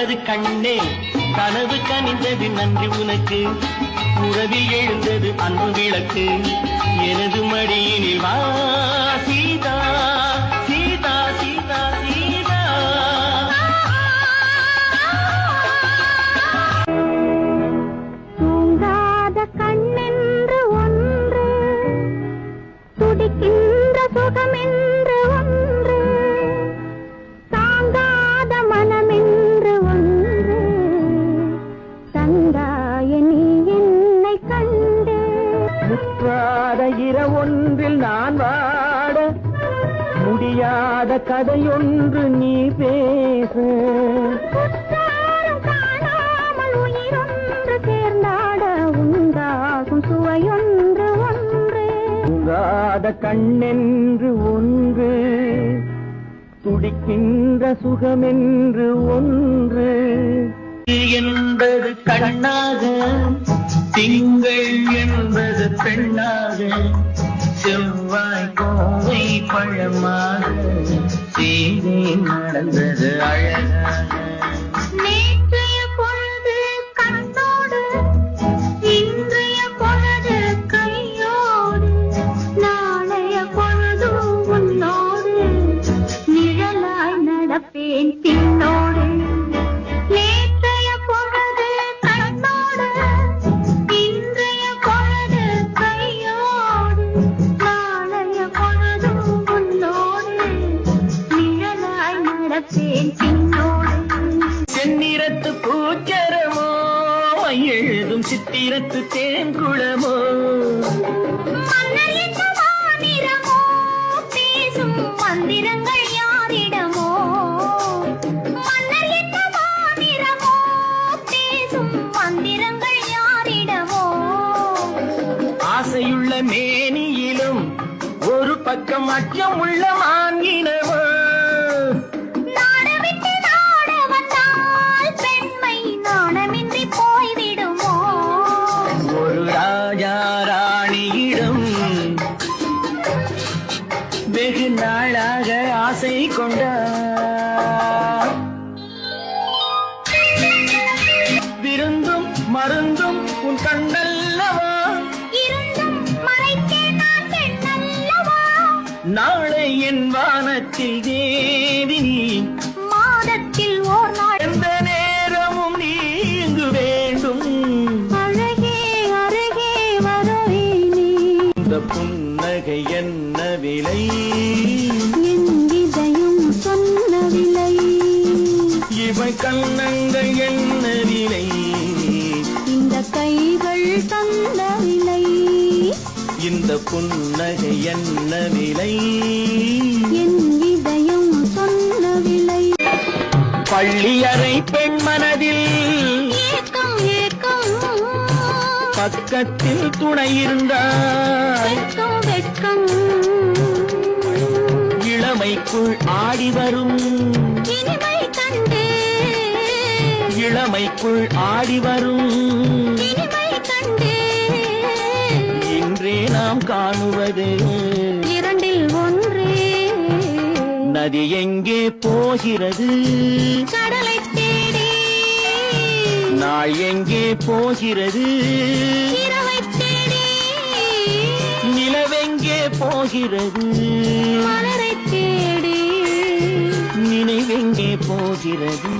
கண்டது கண்ணே கனவு கனிந்தது நன்றி உனக்கு உறவில் எழுந்தது அன்பு விளக்கு எனது மடியினில் வா சீதா சீதா சீதா சீதா தூங்காத கண்ணென்று ஒன்று துடிக்கின்ற சுகமென்று ஒன்று தாங்காத மனமென்று ஒன்று தந்தாய நீ என்னை கண்டு முற்றாத இரவொன்றில் நான் வாட முடியாத கதையொன்று நீ பேச குற்றாலம் காணாமல் உயிரொன்று சேர்ந்தாட உண்டாகும் சுவையொன்று ஒன்று தூங்காத கண்ணென்று ஒன்று துடிக்கின்ற சுகமென்று ஒன்று என்பது கண்ணாக திங்கள் என்பது பெண்ணாக செவ்வாய் கோவை பழமாக செய்தி நடந்தது அழகாக நேற்றைய பொழுது கண்ணோடு இன்றைய பொழுது கையோடு நாளைய பொழுது உன்னோடு நிழலாய் நடப்பேன் பின்னோடு நேற்றைய பொழுது கண்ணோடு இன்றைய பொழுது கையோடு நாளைய பொழுது உன்னோடு நிழலாய் நடப்பேன் பின்னோடு செந்நிறத்து பூச்சரமோ எழுதும் சித்திரத்து தேன்குளமோ மன்னர் என்ன மாநிறமோ பேசும் மந்திரங்கள் யாரிடமோ மன்னர் என்ன மாநிறமோ பேசும் மந்திரங்கள் யாரிடமோ ஆசையுள்ள மேனியிலும் ஒரு பக்கம் அச்சம் உள்ள மான்கினவோ நாடவிட்டு நாட வந்தால் பெண்மை நாணமின்றி போய்விடுமோ ஒரு ராஜா ராணியிடம் வெகு நாளாக ஆசை கொண்டார் விருந்தும் மருந்தும் உன் கண்ணல்லவா இருந்தும் மறைத்தேன் நான் பெண்ணல்லவா நாளை என் வானத்தில் தேவி நீ மாதத்தில் ஓர் நாள் எந்த நேரமும் நீ இங்கு வேண்டும் அழகே அருகே வரவே நீ இந்த புன்னகை என்ன விலை என் இதயம் சொன்ன விலை இவை கண்ணங்கள் என்ன விலை இந்த கைகள் தந்த விலை இந்த புன்னகை என்ன விலை என் இதயம் சொன்ன விலை பள்ளியறை பெண் மனதில் ஏக்கம் ஏக்கம் பக்கத்தில் துணை இருந்தாய் வெட்கம் வெட்கம் இளமைக்குள் ஆடி வரும் இனிமை கண்டு இளமைக்குள் ஆடி வரும் இனிமை கண்டு இன்றே நாம் காணுவது இரண்டில் ஒன்றே நதி எங்கே போகிறது கடலை தேடி நாள் எங்கே போகிறது இரவை தேடி நிலவெங்கே போகிறது மலரை தேடி நினைவெங்கே போகிறது